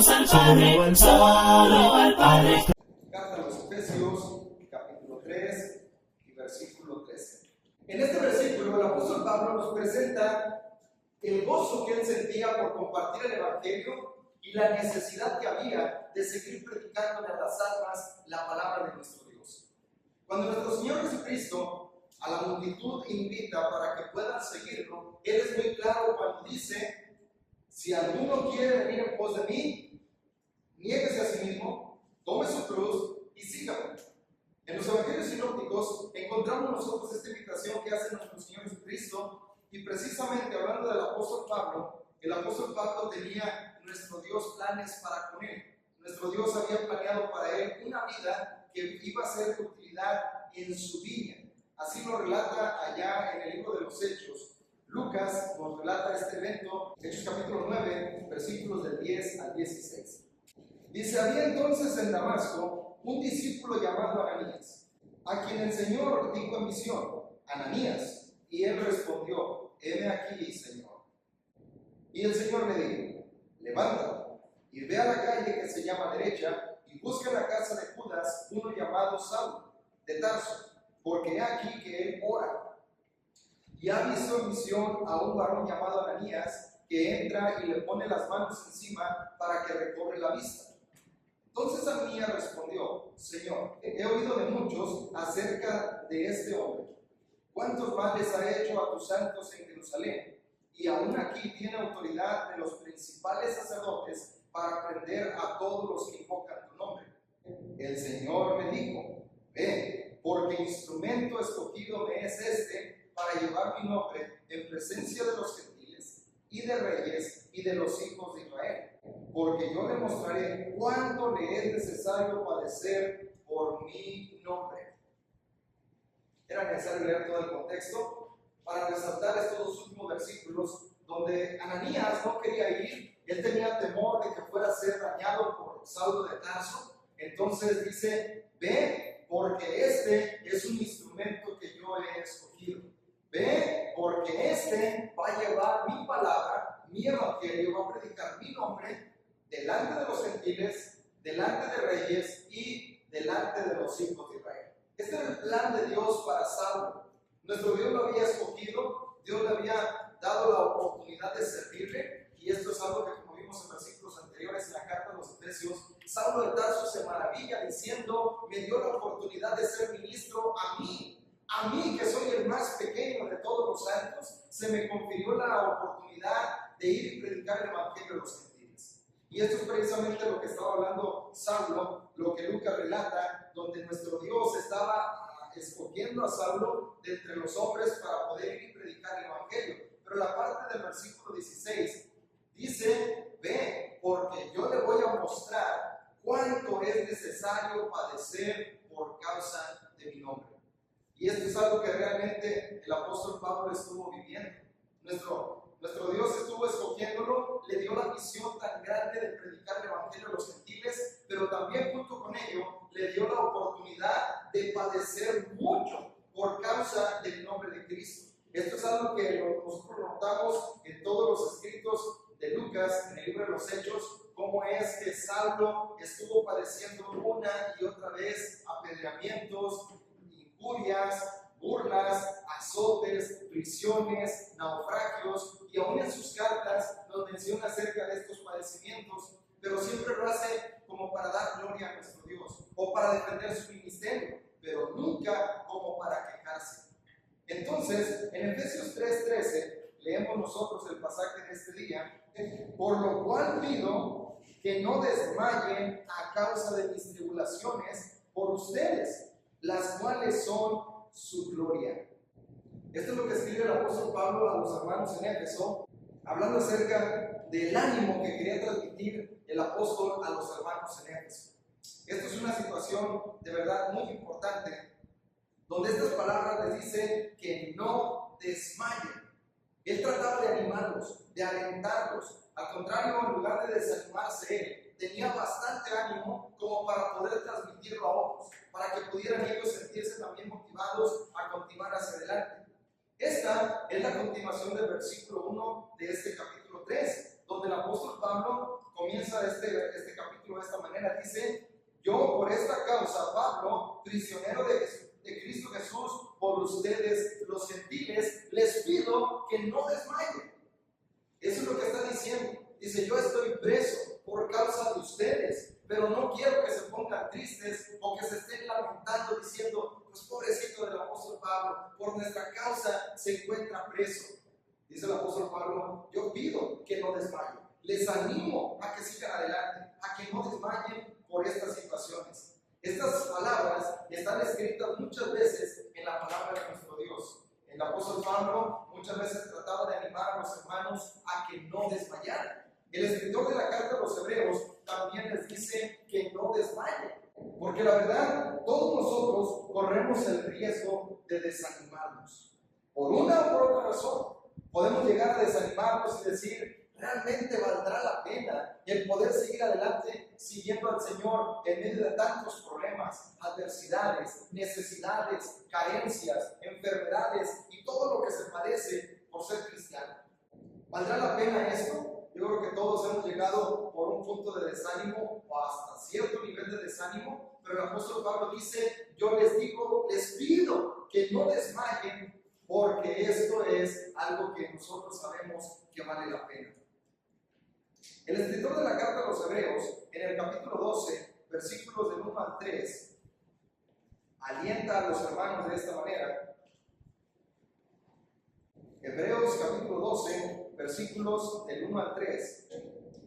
Solo al Padre, solo al Padre. Carta a los Efesios, capítulo 3 y versículo 13. En este versículo, el apóstol Pablo nos presenta el gozo que él sentía por compartir el Evangelio y la necesidad que había de seguir predicándole a las almas la palabra de nuestro Dios. Cuando nuestro Señor Jesucristo a la multitud invita para que puedan seguirlo, Él es muy claro cuando dice: si alguno quiere venir en pos de mí, niéguese a sí mismo, tome su cruz y sígame. En los evangelios sinópticos encontramos nosotros esta invitación que hace nuestro Señor Jesucristo, y precisamente hablando del apóstol Pablo, el apóstol Pablo tenía nuestro Dios planes para con él. Nuestro Dios había planeado para él una vida que iba a ser de utilidad en su viña. Así lo relata allá en el libro de los Hechos. Lucas nos relata este evento, Hechos capítulo 9, versículos del 10 al 16. Dice: había entonces en Damasco un discípulo llamado Ananías, a quien el Señor dijo en visión: Ananías. Y él respondió: heme aquí, Señor. Y el Señor le dijo: levántate y ve a la calle que se llama Derecha y busca en la casa de Judas uno llamado Saulo de Tarso, porque he aquí que él ora. Y ha visto en visión a un varón llamado Ananías, que entra y le pone las manos encima para que recobre la vista. Entonces Ananías respondió: Señor, he oído de muchos acerca de este hombre, cuántos males ha hecho a tus santos en Jerusalén, y aún aquí tiene autoridad de los principales sacerdotes para prender a todos los que invocan tu nombre. El Señor me dijo: ven, porque instrumento escogido me es este para llevar mi nombre en presencia de los gentiles y de reyes y de los hijos de Israel, porque yo le mostraré cuánto le es necesario padecer por mi nombre. Era necesario leer todo el contexto para resaltar estos dos últimos versículos, donde Ananías no quería ir. Él tenía temor de que fuera a ser dañado por Saulo de Tarso. Entonces dice: ve, porque este es un instrumento que yo he escogido. Ve, porque este va a llevar mi palabra, mi evangelio, va a predicar mi nombre delante de los gentiles, delante de reyes y delante de los hijos de Israel. Este era el plan de Dios para Saulo. Nuestro Dios lo había escogido, Dios le había dado la oportunidad de servirle, y esto es algo que, como vimos en versículos anteriores en la carta de los Efesios, Saulo de Tarso se maravilla diciendo: me dio la oportunidad de ser ministro a mí que soy el más pequeño de todos los santos, se me confirió la oportunidad de ir y predicar el evangelio a los gentiles. Y esto es precisamente lo que estaba hablando Saulo, lo que Lucas relata, donde nuestro Dios estaba escogiendo a Saulo de entre los hombres para poder ir y predicar el evangelio. Pero la parte del versículo 16 dice: ve, porque yo le voy a mostrar cuánto es necesario padecer por causa de mi nombre. Y esto es algo que realmente el apóstol Pablo estuvo viviendo. Nuestro Dios estuvo escogiéndolo, le dio la misión tan grande de predicar el evangelio a los gentiles, pero también junto con ello le dio la oportunidad de padecer mucho por causa del nombre de Cristo. Esto es algo que nosotros notamos en todos los escritos de Lucas, en el libro de los Hechos, cómo es que Saulo estuvo padeciendo una y otra vez apedreamientos, injurias, burlas, azotes, prisiones, naufragios, y aún en sus cartas nos menciona acerca de estos padecimientos, pero siempre lo hace como para dar gloria a nuestro Dios o para defender su ministerio, pero nunca como para quejarse. Entonces, en Efesios 3:13 leemos nosotros el pasaje de este día: por lo cual pido que no desmayen a causa de mis tribulaciones por ustedes, las cuales son su gloria. Esto es lo que escribe el apóstol Pablo a los hermanos en Éfeso, hablando acerca del ánimo que quería transmitir el apóstol a los hermanos en Éfeso. Esto es una situación de verdad muy importante, donde estas palabras les dicen que no desmayen. Él trataba de animarlos, de alentarlos. Al contrario, en lugar de desanimarse él, tenía bastante ánimo como para poder transmitirlo a otros, para que pudieran ellos sentirse también motivados a continuar hacia adelante. Esta es la continuación del versículo 1 de este capítulo 3, donde el apóstol Pablo comienza este capítulo de esta manera. Dice: yo por esta causa, Pablo, prisionero de Cristo Jesús, por ustedes los gentiles, les pido que no desmayen. Eso es lo que está diciendo. Dice: yo estoy preso por causa de ustedes, pero no quiero que se pongan tristes o que se estén lamentando diciendo: pues pobrecito del apóstol Pablo, por nuestra causa se encuentra preso. Dice el apóstol Pablo: yo pido que no desmayen. Les animo a que sigan adelante, a que no desmayen por estas situaciones. Estas palabras están escritas muchas veces en la palabra de nuestro Dios. El apóstol Pablo muchas veces trataba de animar a los hermanos a que no desmayaran. El escritor de la carta a los Hebreos también les dice que no desmayen, porque la verdad, todos nosotros corremos el riesgo de desanimarnos. Por una o por otra razón, podemos llegar a desanimarnos y decir: ¿realmente valdrá la pena el poder seguir adelante siguiendo al Señor en medio de tantos problemas, adversidades, necesidades, carencias, enfermedades y todo lo que se padece por ser cristiano? ¿Valdrá la pena esto? Yo creo que todos hemos llegado por un punto de desánimo o hasta cierto nivel de desánimo, pero el apóstol Pablo dice: yo les digo, les pido que no desmayen, porque esto es algo que nosotros sabemos que vale la pena. El escritor de la carta a los Hebreos, en el capítulo 12, versículos del 1 al 3, alienta a los hermanos de esta manera. Hebreos capítulo 12, versículos del 1 al 3.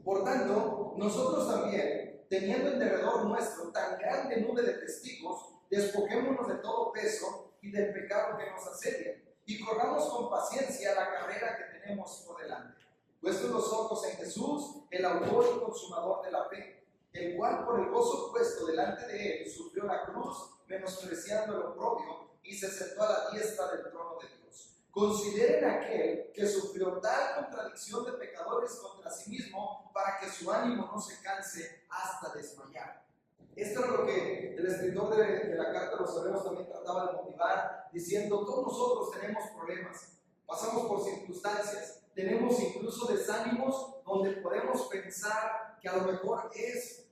Por tanto, nosotros también, teniendo en derredor nuestro tan grande nube de testigos, despojémonos de todo peso y del pecado que nos asedia, y corramos con paciencia la carrera que tenemos por delante. Puestos los ojos en Jesús, el autor y consumador de la fe, el cual por el gozo puesto delante de él sufrió la cruz, menospreciando el oprobio, y se sentó a la diestra del trono de Dios. Consideren aquel que sufrió tal contradicción de pecadores contra sí mismo, para que su ánimo no se canse hasta desmayar. Esto es lo que el escritor de la carta a los Hebreos también trataba de motivar, diciendo: todos nosotros tenemos problemas, pasamos por circunstancias, tenemos incluso desánimos donde podemos pensar que a lo mejor es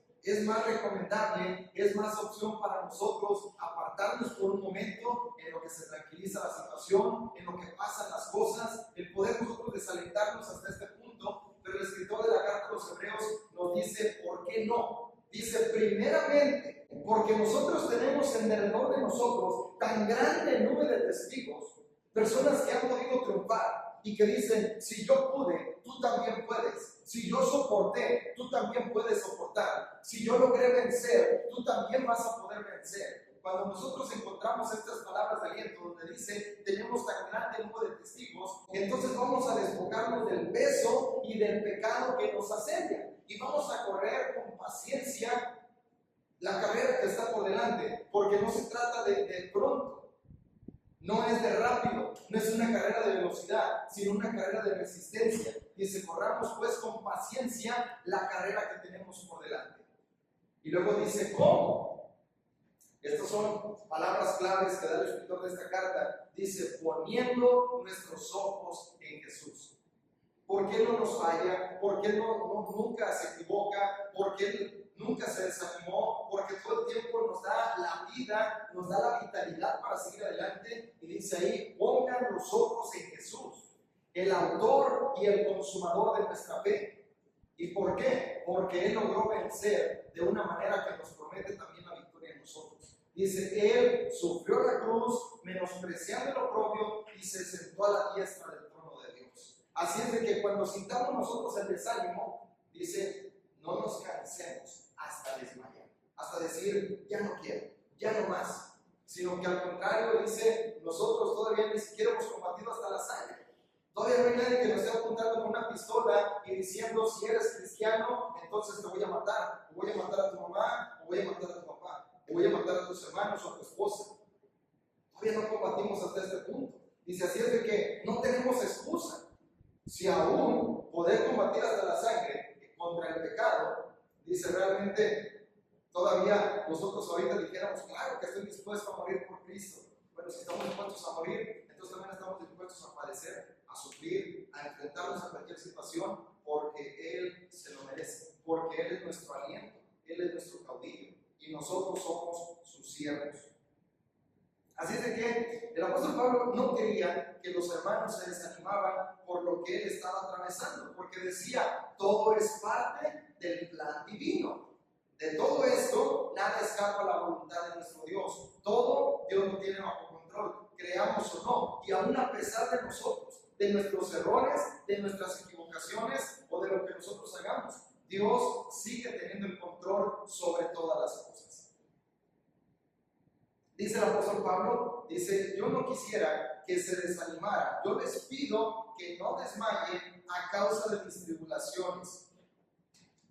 más recomendable, es más opción para nosotros apartarnos por un momento en lo que se tranquiliza la situación, en lo que pasan las cosas, el poder nosotros desalentarnos hasta este punto. Pero el escritor de la carta a los Hebreos nos dice: ¿por qué no? Dice: primeramente, porque nosotros tenemos en derredor de nosotros tan grande nube de testigos, personas que han podido triunfar y que dicen: si yo pude, tú también puedes. Si yo soporté, tú también puedes soportar. Si yo logré vencer, tú también vas a poder vencer. Cuando nosotros encontramos estas palabras de aliento donde dice: tenemos tan grande número de testigos, entonces vamos a despojarnos del peso y del pecado que nos asedia, y vamos a correr con paciencia la carrera que está por delante, porque no se trata de pronto. No es de rápido, no es una carrera de velocidad, sino una carrera de resistencia. Dice: corramos pues con paciencia la carrera que tenemos por delante. Y luego dice: ¿cómo? Estas son palabras claves que da el escritor de esta carta. Dice: poniendo nuestros ojos en Jesús. ¿Por qué no nos falla? ¿Por qué nunca se equivoca? ¿Por qué nunca se desanimó? Porque todo el tiempo nos da la vida, nos da la vitalidad para seguir adelante. Y dice ahí: pongan los ojos en Jesús, el autor y el consumador de nuestra fe. ¿Y por qué? Porque Él logró vencer de una manera que nos promete también la victoria en nosotros. Dice: Él sufrió la cruz, menospreciando el oprobio, y se sentó a la diestra del trono de Dios. Así es de que cuando sintamos nosotros el desánimo, dice: no nos cansemos hasta desmayar, hasta decir: ya no quiero, ya no más. Sino que al contrario, dice: nosotros todavía ni siquiera hemos combatido hasta la sangre. Todavía no hay nadie que nos esté apuntando con una pistola y diciendo: si eres cristiano, entonces te voy a matar. O voy a matar a tu mamá, o voy a matar a tu papá, o voy a matar a tus hermanos o a tu esposa. Todavía no combatimos hasta este punto. Dice: así es de que no tenemos excusa. Si aún poder combatir hasta la sangre contra el pecado, dice, realmente todavía nosotros ahorita dijéramos: claro que estoy dispuesto a morir por Cristo. Bueno, si estamos dispuestos a morir, entonces también estamos dispuestos a padecer, a sufrir, a enfrentarnos a cualquier situación, porque Él se lo merece, porque nuestro aliento, Él es nuestro caudillo y nosotros somos sus siervos. Así es de que el apóstol Pablo no quería que los hermanos se desanimaban por lo que él estaba atravesando, porque decía, todo es parte del plan divino. De todo esto, nada escapa a la voluntad de nuestro Dios. Todo Dios lo tiene bajo control, creamos o no, y aún a pesar de nosotros, de nuestros errores, de nuestras equivocaciones o de lo que nosotros hagamos, Dios sigue teniendo el control sobre todas las cosas. Dice el apóstol Pablo, dice, yo no quisiera que se desanimara, yo les pido que no desmayen a causa de mis tribulaciones.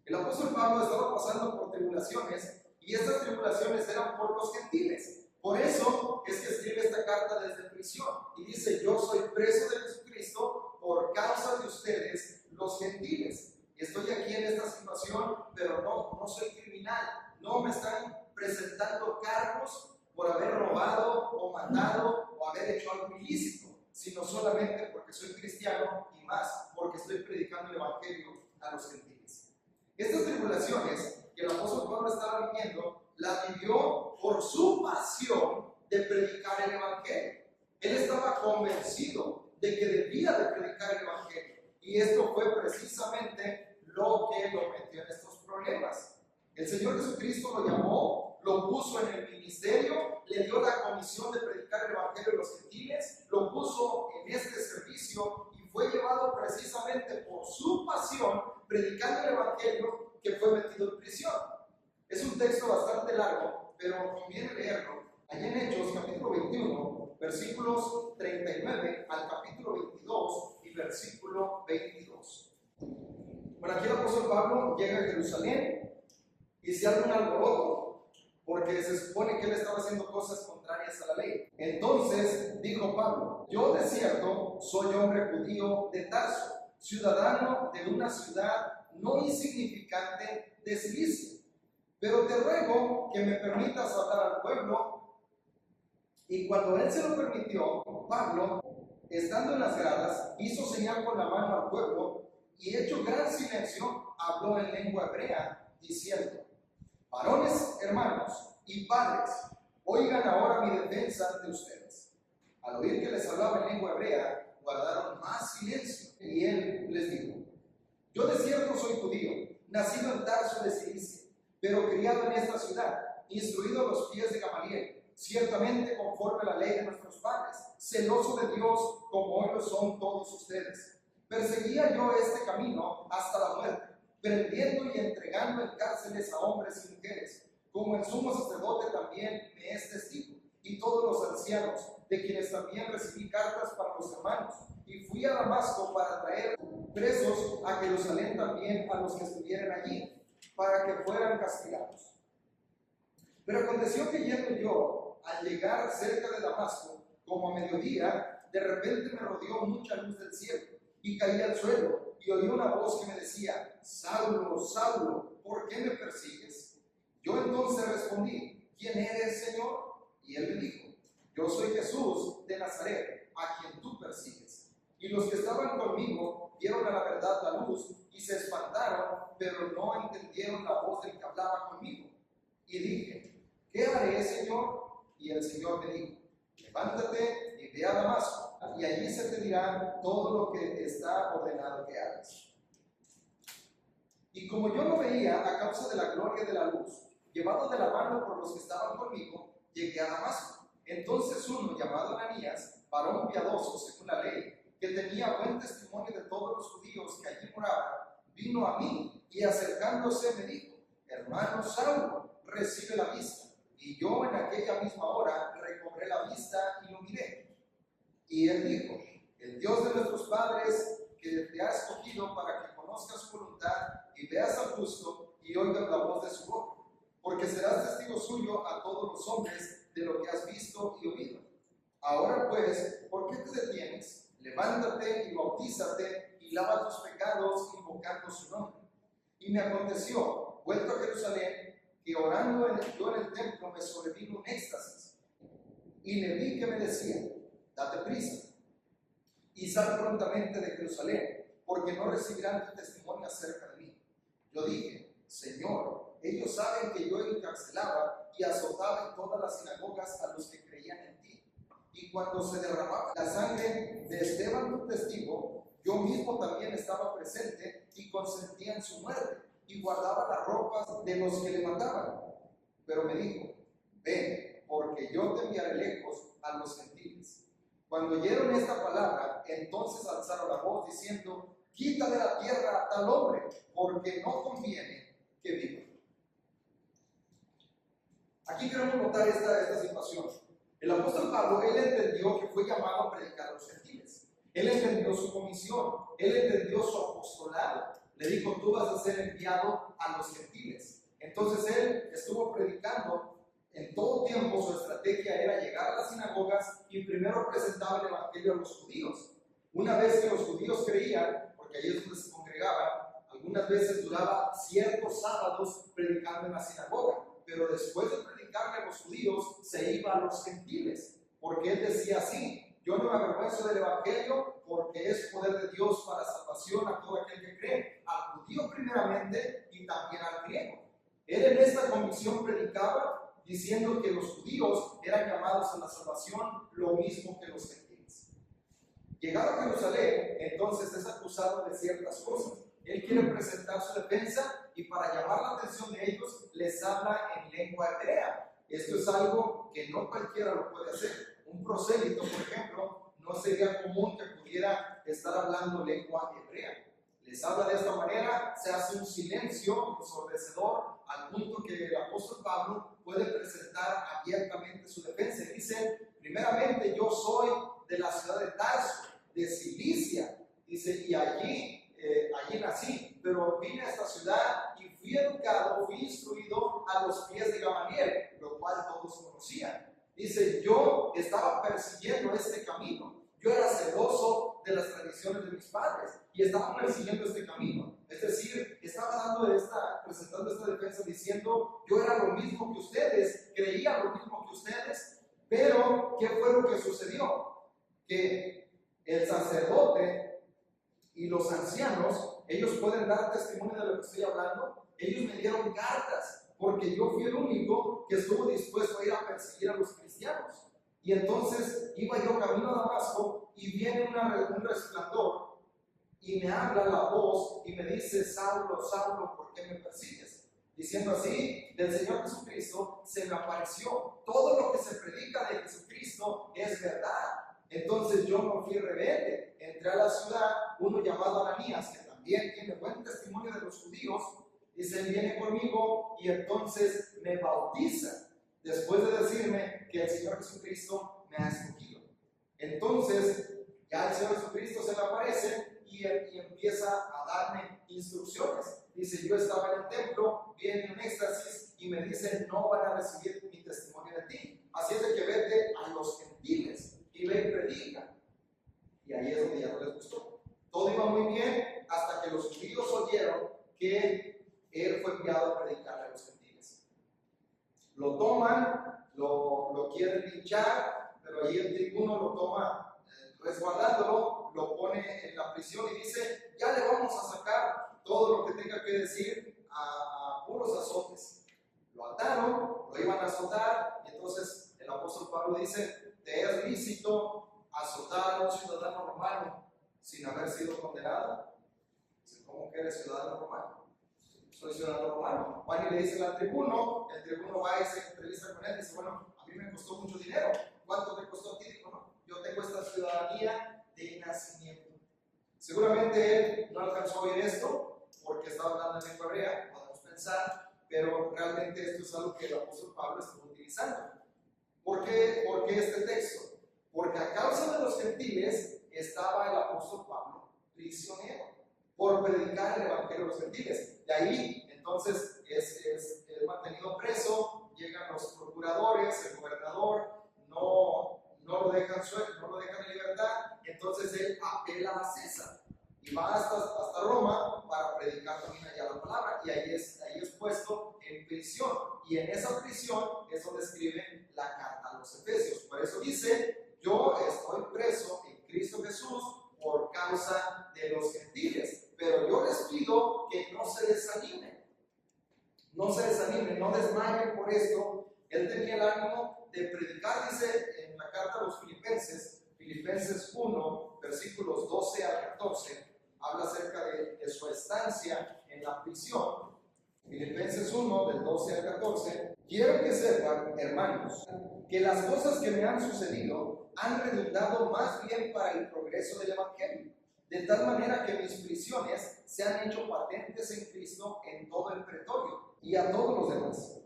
El apóstol Pablo estaba pasando por tribulaciones y estas tribulaciones eran por los gentiles. Por eso es que escribe esta carta desde prisión y dice, yo soy preso de Jesucristo por causa de ustedes, los gentiles. Estoy aquí en esta situación, pero no soy criminal, no me están presentando cargos por haber robado o matado o haber hecho algo ilícito, sino solamente porque soy cristiano y más porque estoy predicando el evangelio a los gentiles. Estas tribulaciones que el apóstol Pablo estaba viviendo, las vivió por su pasión de predicar el evangelio. Él estaba convencido de que debía de predicar el evangelio y esto fue precisamente lo que lo metió en estos problemas. El Señor Jesucristo lo llamó, lo puso en el ministerio, le dio la comisión de predicar el evangelio a los gentiles, lo puso en este servicio y fue llevado precisamente por su pasión predicando el evangelio que fue metido en prisión. Es un texto bastante largo, pero conviene leerlo. Allá en Hechos capítulo 21, versículos 39 al capítulo 22 y versículo 22. Bueno, aquí el apóstol Pablo llega a Jerusalén y se arma un alboroto, porque se supone que él estaba haciendo cosas contrarias a la ley. Entonces dijo Pablo, yo de cierto soy hombre judío de Tarso, ciudadano de una ciudad no insignificante de Cilicia, pero te ruego que me permitas hablar al pueblo. Y cuando él se lo permitió, Pablo, estando en las gradas, hizo señal con la mano al pueblo y hecho gran silencio, habló en lengua hebrea, diciendo, varones, hermanos y padres, oigan ahora mi defensa ante ustedes. Al oír que les hablaba en lengua hebrea, guardaron más silencio. Y él les dijo, yo de cierto soy judío, nacido en Tarso de Cilicia, pero criado en esta ciudad, instruido a los pies de Gamaliel, ciertamente conforme a la ley de nuestros padres, celoso de Dios como hoy lo son todos ustedes. Perseguía yo este camino hasta la muerte, prendiendo y entregando en cárceles a hombres y mujeres, como el sumo sacerdote también me es testigo, y todos los ancianos, de quienes también recibí cartas para los hermanos, y fui a Damasco para traer presos a Jerusalén también a los que estuvieran allí, para que fueran castigados. Pero aconteció que yendo yo, al llegar cerca de Damasco, como a mediodía, de repente me rodeó mucha luz del cielo, y caí al suelo, y oí una voz que me decía, Saulo, Saulo, ¿por qué me persigues? Yo entonces respondí, ¿quién eres, Señor? Y él me dijo, yo soy Jesús de Nazaret, a quien tú persigues. Y los que estaban conmigo vieron a la verdad la luz, y se espantaron, pero no entendieron la voz del que hablaba conmigo. Y dije, ¿qué haré, Señor? Y el Señor me dijo, levántate y ve a Damasco, y allí se te dirá todo lo que está ordenado que hagas. Y como yo lo veía a causa de la gloria de la luz, llevado de la mano por los que estaban conmigo, llegué a Damasco. Entonces uno, llamado Ananías, varón piadoso según la ley, que tenía buen testimonio de todos los judíos que allí moraban, vino a mí y acercándose me dijo, hermano Saulo, recibe la vista. Y yo en aquella misma hora recobré la vista y lo miré. Y él dijo, el Dios de nuestros padres que te ha escogido para que conozcas su voluntad y veas al justo y oigas la voz de su boca, porque serás testigo suyo a todos los hombres de lo que has visto y oído. Ahora pues, ¿por qué te detienes? Levántate y bautízate y lava tus pecados invocando su nombre. Y me aconteció, vuelto a Jerusalén, que orando yo en el templo me sobrevino un éxtasis, y le vi que me decía, date prisa, y sal prontamente de Jerusalén, porque no recibirán tu testimonio acerca de mí. Yo dije, Señor, ellos saben que yo encarcelaba y azotaba en todas las sinagogas a los que creían en ti. Y cuando se derramaba la sangre de Esteban, tu testigo, yo mismo también estaba presente y consentía en su muerte y guardaba las ropas de los que le mataban. Pero me dijo, ven, porque yo te enviaré lejos a los gentiles. Cuando oyeron esta palabra, entonces alzaron la voz diciendo, quita de la tierra a tal hombre, porque no conviene que viva. Aquí queremos notar esta situación. El apóstol Pablo, él entendió que fue llamado a predicar a los gentiles. Él entendió su comisión, él entendió su apostolado. Le dijo, tú vas a ser enviado a los gentiles. Entonces él estuvo predicando en todo tiempo. Su estrategia era llegar a las sinagogas y primero presentaba el evangelio a los judíos. Una vez que los judíos creían, porque ahí es donde se congregaban, algunas veces duraba ciertos sábados predicando en la sinagoga, pero después de predicarle a los judíos se iba a los gentiles, porque él decía así, yo no me avergüenzo del evangelio porque es poder de Dios para salvación a todo aquel que cree, al judío primeramente y también al griego. Él en esta convicción predicaba diciendo que los judíos eran llamados a la salvación lo mismo que los gentiles. Llegado a Jerusalén, entonces es acusado de ciertas cosas. Él quiere presentar su defensa y para llamar la atención de ellos les habla en lengua hebrea. Esto es algo que no cualquiera lo puede hacer. Un prosélito, por ejemplo, no sería común que pudiera estar hablando lengua hebrea. Les habla de esta manera, se hace un silencio ensordecedor al punto que el apóstol Pablo puede presentar abiertamente su defensa. Y dice, primeramente yo soy de la ciudad de Tarso, de Cilicia. Dice, y allí nací, pero vine a esta ciudad y fui educado, fui instruido a los pies de Gamaliel, lo cual todos conocían. Dice, yo estaba persiguiendo este camino, yo era celoso de las tradiciones de mis padres y estaba persiguiendo este camino. Es decir, estaba presentando esta defensa diciendo, yo era lo mismo que ustedes, creía lo mismo que ustedes, pero ¿qué fue lo que sucedió? Que el sacerdote y los ancianos, ellos pueden dar testimonio de lo que estoy hablando. Ellos me dieron cartas porque yo fui el único que estuvo dispuesto a ir a perseguir a los cristianos. Y entonces iba yo camino a Damasco y viene un resplandor y me habla la voz y me dice, Saulo, Saulo, ¿por qué me persigues? Diciendo así, del Señor Jesucristo se me apareció. Todo lo que se predica de Jesucristo es verdad. Entonces yo no fui rebelde, entré a la ciudad, uno llamado Ananías, que también tiene buen testimonio de los judíos, dice, él viene conmigo y entonces me bautiza, después de decirme que el Señor Jesucristo me ha escogido. Entonces ya el Señor Jesucristo se me aparece y empieza a darme instrucciones. Dice, yo estaba en el templo, viene un éxtasis y me dice, no van a recibir mi testimonio de ti. Así es de que vete a los gentiles y ve y predica. Y ahí es donde ya no les gustó. Todo iba muy bien hasta que los judíos oyeron que él fue enviado a predicar a los gentiles. Lo toman, lo quieren linchar, pero ahí el tribuno lo toma resguardándolo, lo pone en la prisión y dice, ya le vamos a sacar todo lo que tenga que decir a puros azotes. Lo ataron, lo iban a azotar, y entonces el apóstol Pablo dice, ¿te es lícito azotar a un ciudadano romano sin haber sido condenado? ¿Cómo que eres ciudadano romano? Soy ciudadano romano. Juan le dice al tribuno, el tribuno va y se entrevista con él y dice, bueno, a mí me costó mucho dinero. ¿Cuánto te costó a ti? Dijo, no, yo tengo esta ciudadanía de nacimiento. Seguramente él no alcanzó a oír esto porque estaba hablando en lengua hebrea, podemos pensar, pero realmente esto es algo que el apóstol Pablo estuvo utilizando. ¿Por qué este texto? Porque a causa de los gentiles estaba el apóstol Pablo prisionero por predicar el evangelio a los gentiles. De ahí, entonces, es mantenido preso, llegan los procuradores, el gobernador, no lo dejan en libertad, entonces él apela a César y va hasta Roma para predicar también allá la palabra, y ahí es puesto en prisión, y en esa prisión es donde escribe la carta a los Efesios. Por eso dice, yo estoy preso en Cristo Jesús por causa de los gentiles, pero yo les pido que no se desanimen. no se desanimen, no desmayen por esto. Él tenía el ánimo de predicar, dice en la carta a los Filipenses 1, versículos 12 al 14, habla acerca de su estancia en la prisión. Filipenses 1, del 12 al 14, quiero que sepan, hermanos, que las cosas que me han sucedido han redundado más bien para el progreso del Evangelio, de tal manera que mis prisiones se han hecho patentes en Cristo en todo el pretorio y a todos los demás,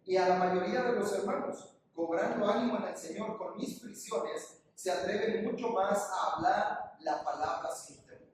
y a la mayoría de los hermanos, cobrando ánimo en el Señor con mis prisiones, se atreven mucho más a hablar la palabra sin temor.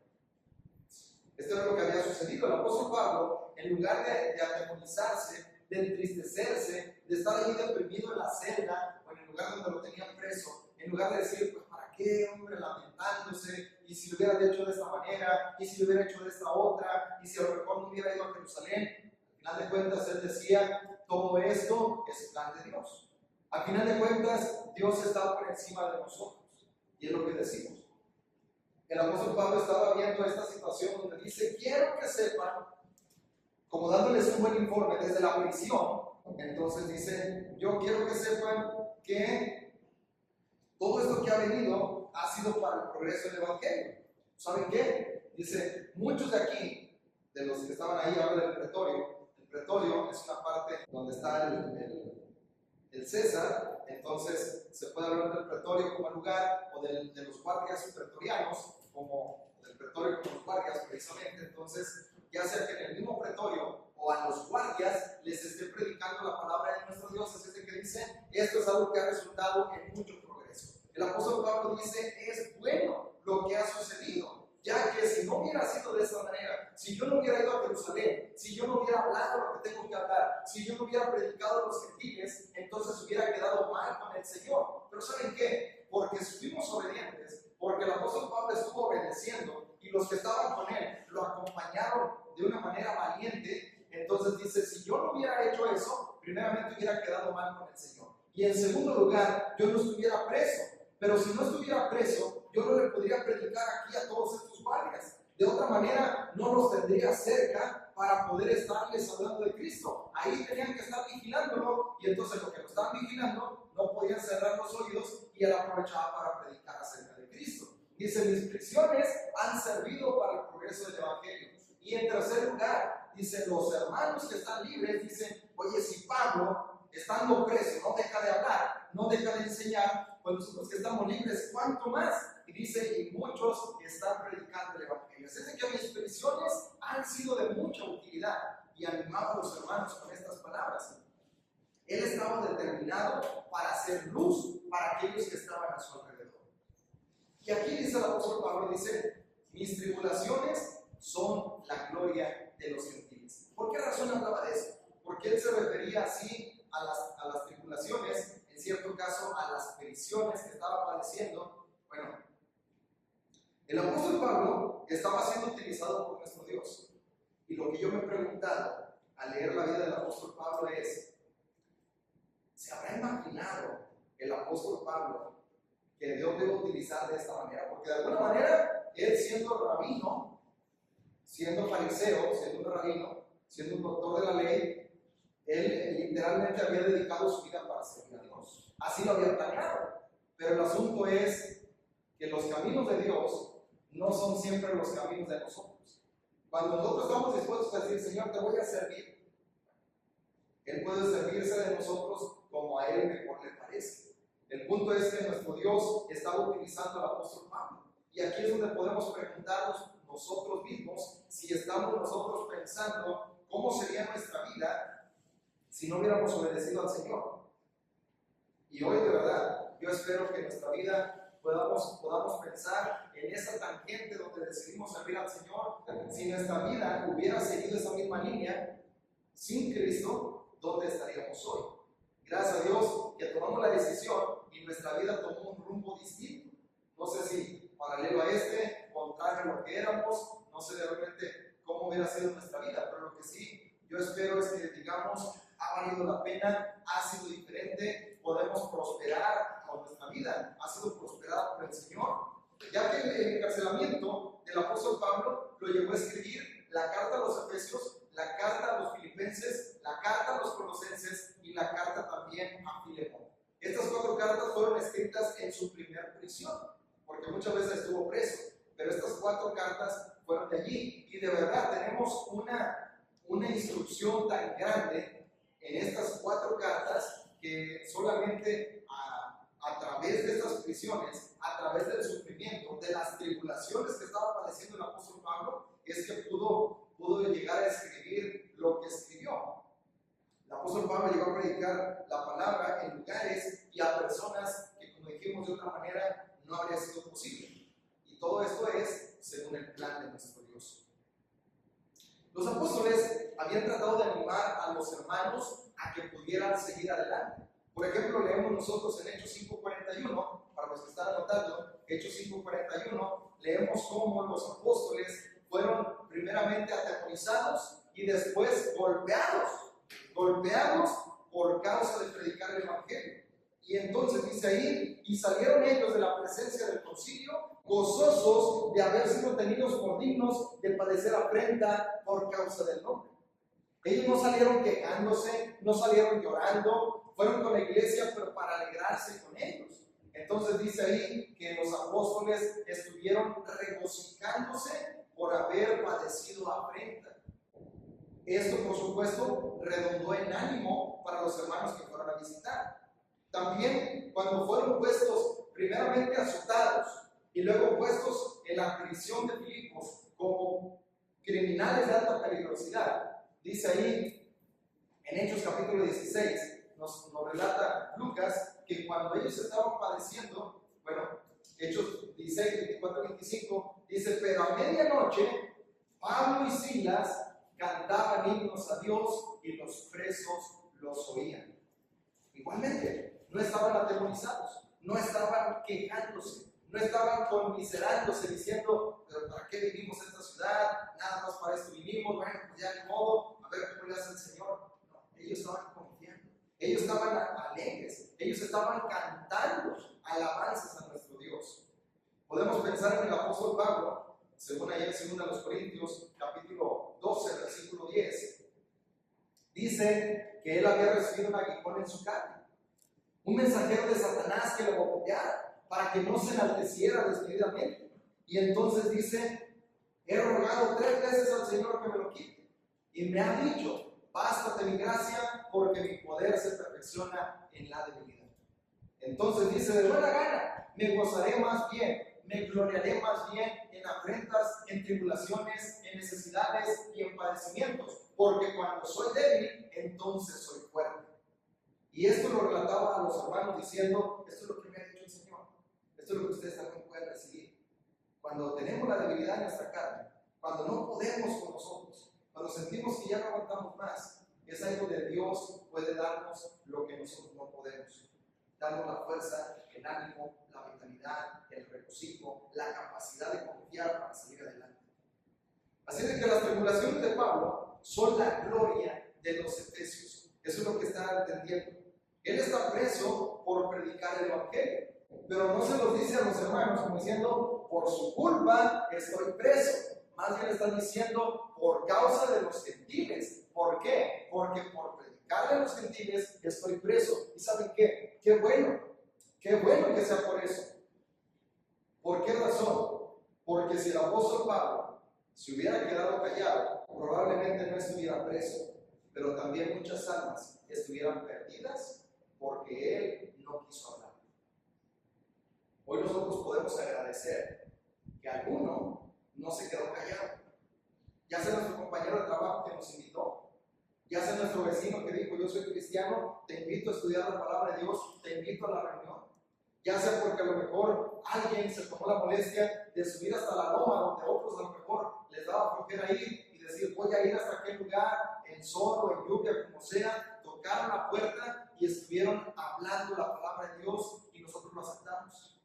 Esto era lo que había sucedido. El apóstol Pablo, en lugar de atemorizarse, de entristecerse, de estar ahí deprimido en la celda o en el lugar donde lo tenían preso, en lugar de decir, pues ¿para qué, hombre, lamentándose? Y si lo hubiera hecho de esta manera, y si lo hubiera hecho de esta otra, y si a lo mejor no hubiera ido a Jerusalén. Al final de cuentas, él decía, todo esto es plan de Dios. Al final de cuentas, Dios está por encima de nosotros. Y es lo que decimos. El apóstol Pablo estaba viendo esta situación donde dice, quiero que sepan, como dándoles un buen informe desde la prisión, entonces dice, yo quiero que sepan que todo esto que ha venido ha sido para el progreso del Evangelio. ¿Saben qué? Dice, muchos de aquí, de los que estaban ahí, habla del pretorio. El pretorio es una parte donde está el César, entonces se puede hablar del pretorio como lugar, o de los guardias pretorianos, como del pretorio como los guardias precisamente. Entonces, ya sea que en el mismo pretorio o a los guardias les esté predicando la palabra de nuestro Dios, así es de que dice, esto es algo que ha resultado en mucho progreso. El apóstol Pablo dice, es bueno lo que ha sucedido, ya que si no hubiera sido de esta manera, si yo no hubiera ido a Jerusalén, si yo no hubiera hablado lo que tengo que hablar, si yo no hubiera predicado a los gentiles, entonces hubiera quedado mal con el Señor. Pero ¿saben qué? Porque fuimos obedientes, porque el apóstol Pablo estuvo obedeciendo y los que estaban con él lo acompañaron de una manera valiente. Entonces dice, si yo no hubiera hecho eso, primeramente hubiera quedado mal con el Señor. Y en segundo lugar, yo no estuviera preso. Pero si no estuviera preso, yo no le podría predicar aquí a todos estos guardias. De otra manera, no los tendría cerca para poder estarles hablando de Cristo. Ahí tenían que estar vigilándolo, y entonces lo que lo estaban vigilando no podían cerrar los oídos, y él aprovechaba para predicar acerca de Cristo. Dice, mis prisiones han servido para el progreso del Evangelio. Y en tercer lugar, dice, los hermanos que están libres dicen, oye, si Pablo, estando preso, no deja de hablar, no deja de enseñar, pues nosotros que estamos libres, ¿cuánto más? Y dice, y muchos están predicando el Evangelio. Es decir, que mis prisiones han sido de mucha utilidad, y animaba a los hermanos con estas palabras. Él estaba determinado para hacer luz para aquellos que estaban a su alrededor. Y aquí dice el apóstol Pablo, dice, mis tribulaciones son la gloria de los gentiles. ¿Por qué razón hablaba de eso? Porque él se refería así a las tribulaciones, en cierto caso a las prisiones que estaba padeciendo. Bueno, el apóstol Pablo estaba siendo utilizado por nuestro Dios. Y lo que yo me he preguntado al leer la vida del apóstol Pablo es, ¿se habrá imaginado el apóstol Pablo que Dios debe utilizar de esta manera? Porque de alguna manera, él siendo rabino, siendo fariseo, siendo un rabino, siendo un doctor de la ley, él literalmente había dedicado su vida para servir a Dios. Así lo había planeado. Pero el asunto es que los caminos de Dios no son siempre los caminos de nosotros. Cuando nosotros estamos dispuestos a decir, Señor, te voy a servir, Él puede servirse de nosotros como a Él mejor le parece. El punto es que nuestro Dios estaba utilizando al apóstol Pablo. Y aquí es donde podemos preguntarnos nosotros mismos si estamos nosotros pensando cómo sería nuestra vida si no hubiéramos obedecido al Señor. Y hoy de verdad, yo espero que en nuestra vida podamos pensar en esa tangente donde decidimos servir al Señor. Si nuestra vida hubiera seguido esa misma línea, sin Cristo, ¿dónde estaríamos hoy? Gracias a Dios que tomamos la decisión y nuestra vida tomó un rumbo distinto. No sé si paralelo a contrario a lo que éramos, no sé realmente cómo hubiera sido nuestra vida, pero lo que sí yo espero es que digamos, ha valido la pena, ha sido diferente, podemos prosperar con nuestra vida, ha sido prosperada por el Señor. Ya que el encarcelamiento del apóstol Pablo lo llevó a escribir la carta a los Efesios, la carta a los Filipenses, Filipenses, la carta a los Colosenses y la carta también a Filemón. Estas 4 cartas fueron escritas en su primer prisión, porque muchas veces estuvo preso, pero estas 4 cartas fueron de allí. Y de verdad tenemos una instrucción tan grande en estas 4 cartas que solamente a través de estas prisiones, a través del sufrimiento, de las tribulaciones que estaba padeciendo el apóstol Pablo, es que pudo llegar a escribir lo que escribió. El apóstol Pablo llegó a predicar la palabra en lugares y a personas que, como dijimos de otra manera, no habría sido posible. Y todo esto es según el plan de nuestro Dios. Los apóstoles habían tratado de animar a los hermanos a que pudieran seguir adelante. Por ejemplo, leemos nosotros en Hechos 5:41, para los que están anotando, Hechos 5:41, leemos cómo los apóstoles fueron primeramente atemorizados y después golpeados por causa de predicar el Evangelio. Y entonces dice ahí, y salieron ellos de la presencia del concilio, gozosos de haber sido tenidos por dignos de padecer afrenta por causa del nombre. Ellos no salieron quejándose, no salieron llorando, fueron con la iglesia, pero para alegrarse con ellos. Entonces dice ahí que los apóstoles estuvieron regocijándose por haber padecido afrenta. Esto, por supuesto, redundó en ánimo para los hermanos que fueron a visitar. También, cuando fueron puestos primeramente azotados y luego puestos en la prisión de Filipos como criminales de alta peligrosidad, dice ahí en Hechos capítulo 16, nos relata Lucas que cuando ellos estaban padeciendo, Hechos 16, 24, 25, dice, pero a medianoche Pablo y Silas cantaban himnos a Dios y los presos los oían. Igualmente, no estaban atemorizados, no estaban quejándose, no estaban conmiserándose diciendo, pero ¿para qué vivimos en esta ciudad? Nada más para esto vinimos, bueno, pues ya de modo, a ver cómo le hace el Señor. No, ellos estaban confiando, ellos estaban alegres, ellos estaban cantando alabanzas a nuestro Dios. Podemos pensar en el apóstol Pablo, según allá en 2 Corintios, capítulo 12, versículo 10, dice que él había recibido un aguijón en su carne, un mensajero de Satanás que lo golpeara para que no se enalteciera desmedidamente. Y entonces dice, he rogado 3 veces al Señor que me lo quite, y me ha dicho, bástate mi gracia, porque mi poder se perfecciona en la debilidad. Entonces dice, de buena gana, me gozaré más bien, me gloriaré más bien en afrentas, en tribulaciones, en necesidades y en padecimientos, porque cuando soy débil, entonces soy fuerte. Y esto lo relataba a los hermanos diciendo, esto es lo que me ha dicho el Señor, esto es lo que ustedes también pueden recibir. Cuando tenemos la debilidad en nuestra carne, cuando no podemos con nosotros, cuando sentimos que ya no aguantamos más, es ahí donde Dios puede darnos lo que nosotros no podemos. Darnos la fuerza, el ánimo, la vitalidad, el regocijo, la capacidad de confiar para salir adelante. Así de que las tribulaciones de Pablo son la gloria de los efesios. Eso es lo que está entendiendo. Él está preso por predicar el Evangelio, pero no se los dice a los hermanos como diciendo, por su culpa estoy preso. Más bien está diciendo, por causa de los gentiles. ¿Por qué? Porque por predicarle a los gentiles estoy preso. ¿Y saben qué? Qué bueno que sea por eso. ¿Por qué razón? Porque si el apóstol Pablo se hubiera quedado callado, probablemente no estuviera preso, pero también muchas almas estuvieran perdidas porque él no quiso hablar. Hoy nosotros podemos agradecer que alguno no se quedó callado, ya sea nuestro compañero de trabajo que nos invitó, ya sea nuestro vecino que dijo, yo soy cristiano, te invito a estudiar la palabra de Dios, te invito a la reunión, ya sea porque a lo mejor alguien se tomó la molestia de subir hasta la loma donde otros a lo mejor les daba flojera ir y decir, voy a ir hasta aquel lugar, en sol o en lluvia, como sea, tocaron la puerta y estuvieron hablando la palabra de Dios y nosotros lo aceptamos.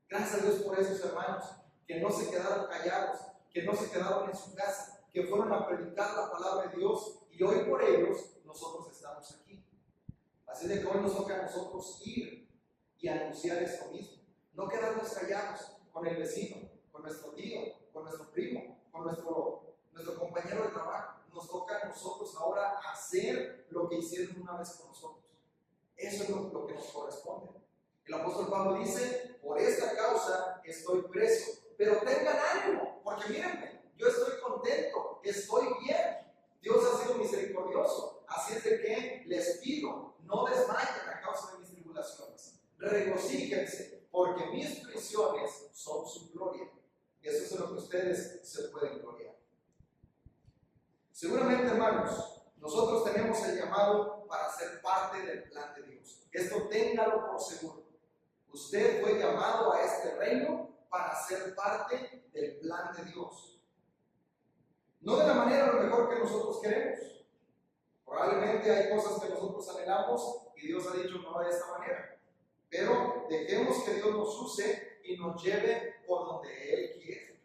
Gracias a Dios por esos hermanos que no se quedaron callados, que no se quedaron en su casa, que fueron a predicar la palabra de Dios y hoy por ellos nosotros estamos aquí. Así de que hoy nos toca a nosotros ir y anunciar esto mismo. No quedarnos callados con el vecino, con nuestro tío, con nuestro primo, con nuestro compañero de trabajo. Nos toca a nosotros ahora hacer lo que hicieron una vez con nosotros. Eso es lo que nos corresponde. El apóstol Pablo dice, por esta causa estoy preso, pero tengan ánimo, porque mírenme, yo estoy contento, estoy bien. Dios ha sido misericordioso, así es de que les pido, no desmayen a causa de mis tribulaciones. Regocíjense, porque mis prisiones son su gloria. Eso es en lo que ustedes se pueden gloriar. Seguramente, hermanos, nosotros tenemos el llamado para ser parte del plan de Dios. Esto téngalo por seguro. Usted fue llamado a este reino para ser parte del plan de Dios. No de la manera a lo mejor que nosotros queremos. Probablemente hay cosas que nosotros anhelamos y Dios ha dicho no de esta manera. Pero dejemos que Dios nos use y nos lleve por donde Él quiere.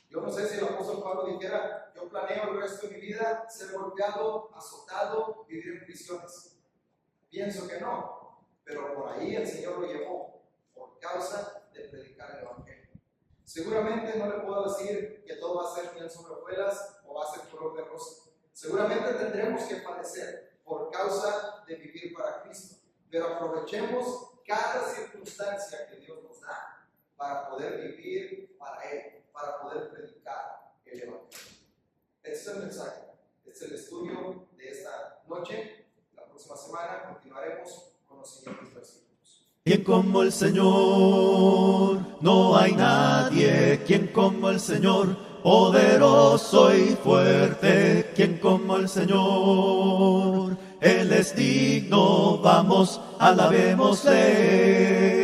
Yo no sé si el apóstol Pablo dijera, yo planeo el resto de mi vida ser golpeado, azotado, vivir en prisiones. Pienso que no, pero por ahí el Señor lo llevó por causa de predicar el Evangelio. Seguramente no le puedo decir que todo va a ser miel sobre hojuelas o va a ser color de rosa. Seguramente tendremos que padecer por causa de vivir para Cristo, pero aprovechemos cada circunstancia que Dios nos da para poder vivir para Él, para poder predicar el Evangelio. Este es el mensaje, este es el estudio de esta noche. La próxima semana continuaremos con los siguientes versículos. Quien como el Señor, no hay nadie, quien como el Señor, poderoso y fuerte, quien como el Señor, Él es digno, vamos, alabémosle.